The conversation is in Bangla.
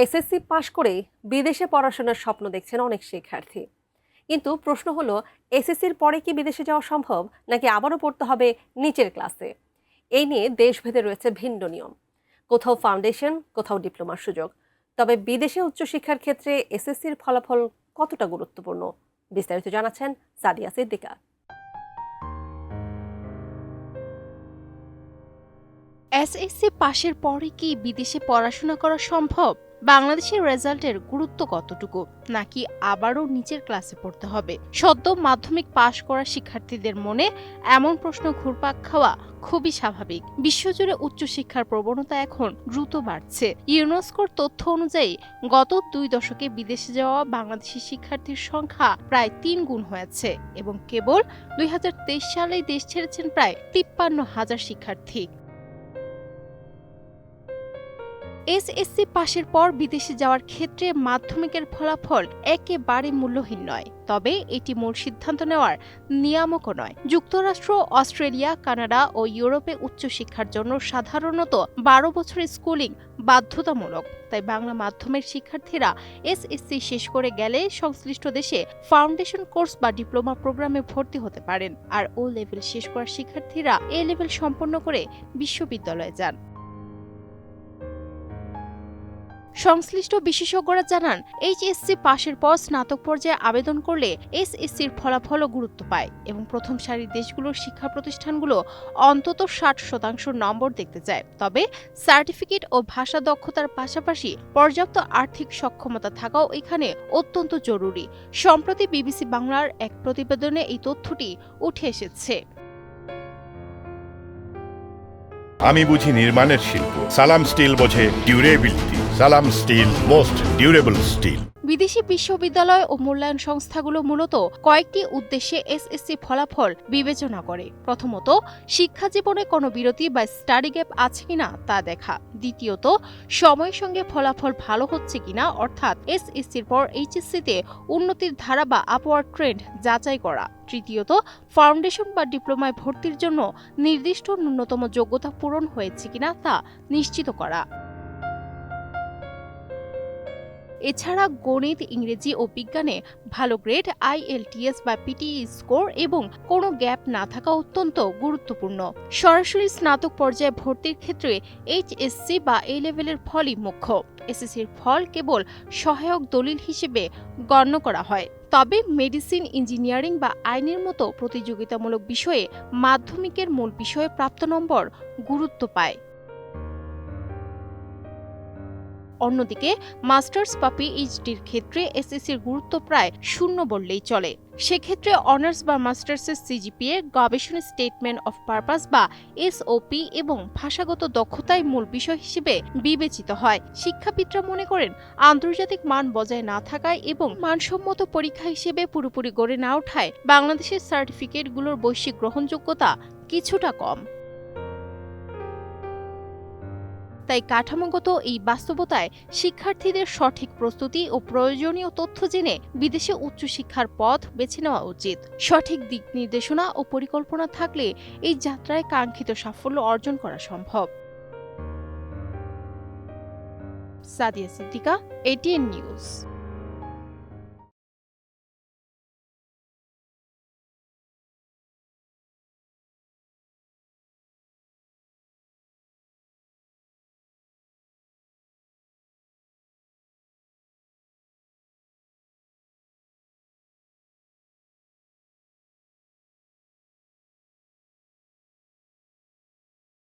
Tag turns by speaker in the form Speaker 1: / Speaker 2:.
Speaker 1: এসএসসি পাশ করে বিদেশে পড়াশোনার স্বপ্ন দেখছেন অনেক শিক্ষার্থী। কিন্তু প্রশ্ন হলো, এসএসসির পরে কি বিদেশে যাওয়া সম্ভব, নাকি আবারও পড়তে হবে নিচের ক্লাসে? এই নিয়ে দেশভেদে রয়েছে ভিন্ন নিয়ম। কোথাও ফাউন্ডেশন, কোথাও ডিপ্লোমার সুযোগ। তবে বিদেশে উচ্চশিক্ষার ক্ষেত্রে এসএসসির ফলাফল কতটা গুরুত্বপূর্ণ, বিস্তারিত জানাচ্ছেন সাদিয়া সিদ্দিকা।
Speaker 2: এসএসসি পাশের পরে কি বিদেশে পড়াশোনা করা সম্ভব? বাংলাদেশের রেজাল্টের গুরুত্ব কতটুকু, নাকি আবারও নিচের ক্লাসে পড়তে হবে? সদ্য মাধ্যমিক পাশ করা শিক্ষার্থীদের মনে এমন প্রশ্ন ঘুরপাক খাওয়া খুবই স্বাভাবিক। বিশ্বজুড়ে উচ্চশিক্ষার প্রবণতা এখন দ্রুত বাড়ছে। ইউনেস্কোর তথ্য অনুযায়ী গত 2 দশকে বিদেশে যাওয়া বাংলাদেশি শিক্ষার্থীর সংখ্যা প্রায় 3 গুণ হয়েছে এবং কেবল 2023 সালেই দেশ ছেড়েছেন প্রায় 53,000 শিক্ষার্থী। এসএসসি পাশের পর বিদেশে যাওয়ার ক্ষেত্রে মাধ্যমিকের ফলাফল একেবারে মূল্যহীন নয়, তবে এটি মূল সিদ্ধান্ত নেওয়ার নিয়ামকও নয়। যুক্তরাষ্ট্র, অস্ট্রেলিয়া, কানাডা ও ইউরোপে উচ্চশিক্ষার জন্য সাধারণত 12 বছরের স্কুলিং বাধ্যতামূলক। তাই বাংলা মাধ্যমের শিক্ষার্থীরা এসএসসি শেষ করে গেলে সংশ্লিষ্ট দেশে ফাউন্ডেশন কোর্স বা ডিপ্লোমা প্রোগ্রামে ভর্তি হতে পারেন। আর ও লেভেল শেষ করা শিক্ষার্থীরা এ লেভেল সম্পন্ন করে বিশ্ববিদ্যালয়ে যান। সংশ্লিষ্ট বিশেষজ্ঞরা জানান, এইচএসসি পাশের পর স্নাতক পর্যায়ে আবেদন করলে এসএসসির ফলাফলও গুরুত্ব পায় এবং প্রথম সারির দেশগুলোর শিক্ষা প্রতিষ্ঠানগুলো অন্তত 60% নম্বর দেখতে চায়। তবে সার্টিফিকেট ও ভাষা দক্ষতার পাশাপাশি পর্যাপ্ত আর্থিক সক্ষমতা থাকাও এখানে অত্যন্ত জরুরি। সম্প্রতি বিবিসি বাংলার এক প্রতিবেদনে এই তথ্যটি উঠে এসেছে।
Speaker 3: আমি বুঝি নির্মাণের শিল্প, সালাম স্টিল বোঝে ডিউরেবিলিটি। সালাম স্টিল, মোস্ট ডিউরেবল স্টিল।
Speaker 2: বিদেশি বিশ্ববিদ্যালয় ও মূল্যায়ন সংস্থাগুলো মূলত কয়েকটি উদ্দেশ্যে এসএসসি ফলাফল বিবেচনা করে। প্রথমত, শিক্ষা জীবনে কোনো বিরতি বা স্টাডি গ্যাপ আছে কিনা তা দেখা। দ্বিতীয়ত, সময়ের সঙ্গে ফলাফল ভালো হচ্ছে কিনা, অর্থাৎ এসএসসির পর এইচএসসিতে উন্নতির ধারা বা আপওয়ার্ড ট্রেন্ড যাচাই করা। তৃতীয়ত, ফাউন্ডেশন বা ডিপ্লোমায় ভর্তির জন্য নির্দিষ্ট ন্যূনতম যোগ্যতা পূরণ হয়েছে কিনা তা নিশ্চিত করা। এছাড়া গণিত, ইংরেজি ও বিজ্ঞানে ভালো গ্রেড, আইএলটিএস বা পিটিই স্কোর এবং কোনো গ্যাপ না থাকা অত্যন্ত গুরুত্বপূর্ণ। সরাসরি স্নাতক পর্যায়ে ভর্তির ক্ষেত্রে এইচএসসি বা এ লেভেলের ফলই মুখ্য। এসএসসির ফল কেবল সহায়ক দলিল হিসেবে গণ্য করা হয়। তবে মেডিসিন, ইঞ্জিনিয়ারিং বা আইনের মতো প্রতিযোগিতামূলক বিষয়ে মাধ্যমিকের মূল বিষয়ে প্রাপ্ত নম্বর গুরুত্ব পায়। অন্যদিকে মাস্টার্স বা পিএইচডির ক্ষেত্রে এসএসসির গুরুত্ব প্রায় শূন্য বললেই চলে। সেক্ষেত্রে অনার্স বা মাস্টার্সের সিজিপিএ, গবেষণা স্টেটমেন্ট অফ পারপাস বা এসওপি এবং ভাষাগত দক্ষতাই মূল বিষয় হিসেবে বিবেচিত হয়। শিক্ষাবিদরা মনে করেন, আন্তর্জাতিক মান বজায় না থাকায় এবং মানসম্মত পরীক্ষা হিসেবে পুরোপুরি গড়ে না ওঠায় বাংলাদেশের সার্টিফিকেটগুলোর বৈশ্বিক গ্রহণযোগ্যতা কিছুটা কম। তাই কাঠামোগত এই বাস্তবতায় শিক্ষার্থীদের সঠিক প্রস্তুতি ও প্রয়োজনীয় তথ্য জেনে বিদেশে উচ্চশিক্ষার পথ বেছে নেওয়া উচিত। সঠিক দিক নির্দেশনা ও পরিকল্পনা থাকলে এই যাত্রায় কাঙ্ক্ষিত সাফল্য অর্জন করা সম্ভব। Sadia Siddika, ATN news.